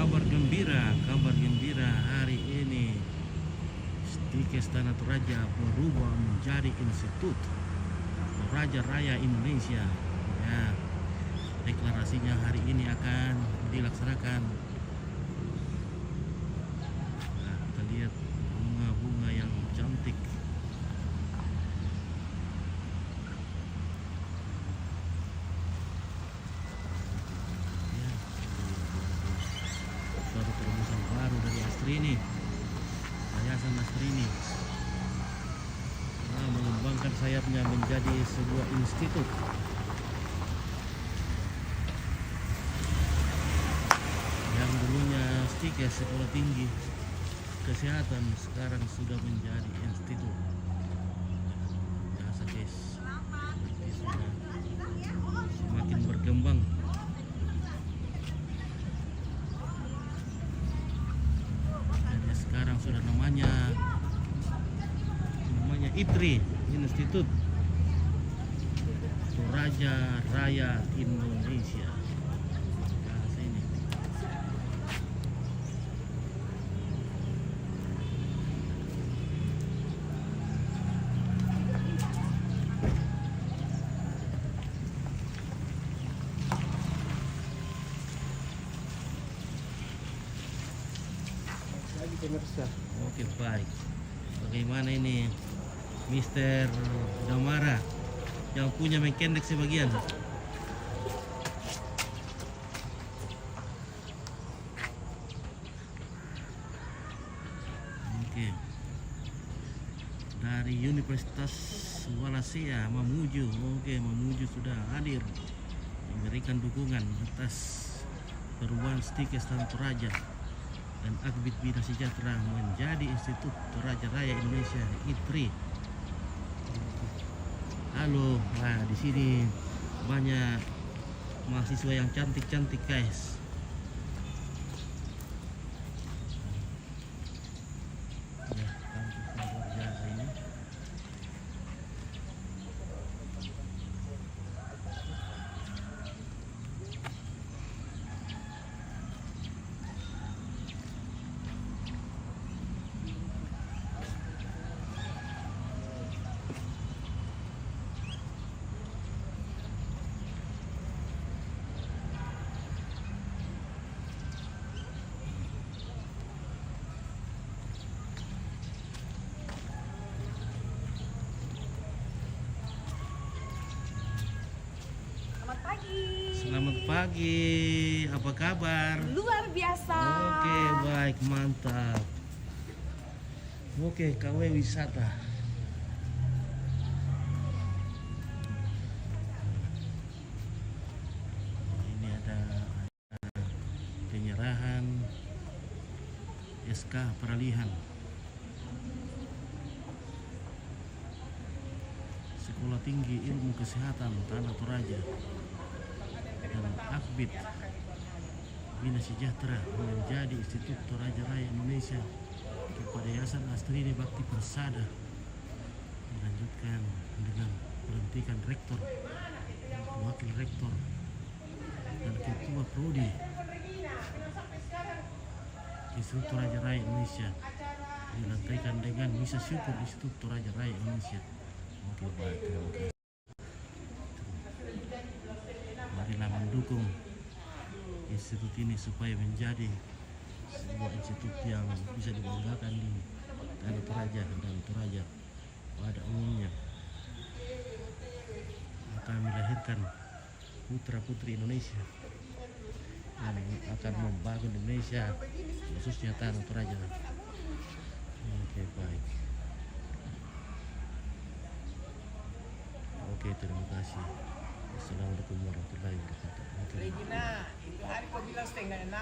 kabar gembira hari ini Stikes Tanah Toraja berubah menjadi Institut Toraja Raya Indonesia. Ya, deklarasinya hari ini akan dilaksanakan. Nah, kita lihat bunga-bunga yang cantik. Suatu terobosan baru dari Astrini, Yayasan Astrini, mengembangkan sayapnya menjadi sebuah institut. Yang dulunya Stikes Sekolah Tinggi Kesehatan sekarang sudah menjadi institut. Biasa guys, ini sudah semakin berkembang. Sekarang sudah namanya ITRI, Institut Toraja Raya Indonesia. Bahasa ini. Oke, baik. Bagaimana ini Mister Damara yang punya mekanik sebagian? Oke. Dari Universitas Wallacea Mamuju. Oke, Mamuju sudah hadir memberikan dukungan atas perubahan Stikes Tanah Toraja dan Akbid Bina Sejahtera menjadi Institut Toraja Raya Indonesia ITRI. Halo, nah di sini banyak mahasiswa yang cantik-cantik guys. Ya, cantik luar biasa ini. Selamat pagi, apa kabar? Luar biasa. Oke, baik, mantap. Oke, KW wisata. Ini ada penyerahan SK peralihan Sekolah Tinggi Ilmu Kesehatan Tanah Toraja dan Akbid Bina Sejahtera menjadi Institut Toraja Raya Indonesia kepada Yayasan Astrini Bakti Persada. Dilanjutkan dengan pelantikan rektor, wakil rektor, dan ketua prodi Institut Toraja Raya Indonesia. Dilantikan dengan misa syukur Institut Toraja Raya Indonesia. Oke, baik, terima kasih. Marilah mendukung institut ini supaya menjadi sebuah institut yang bisa dibanggakan di Tanah Toraja dan Toraja pada umumnya. Akan melahirkan putra-putri Indonesia yang akan membangun Indonesia, khususnya Tanah Toraja. Oke, baik. Oke, terima kasih. Assalamualaikum warahmatullahi wabarakatuh. Regina, itu hari kau bilang 5:30.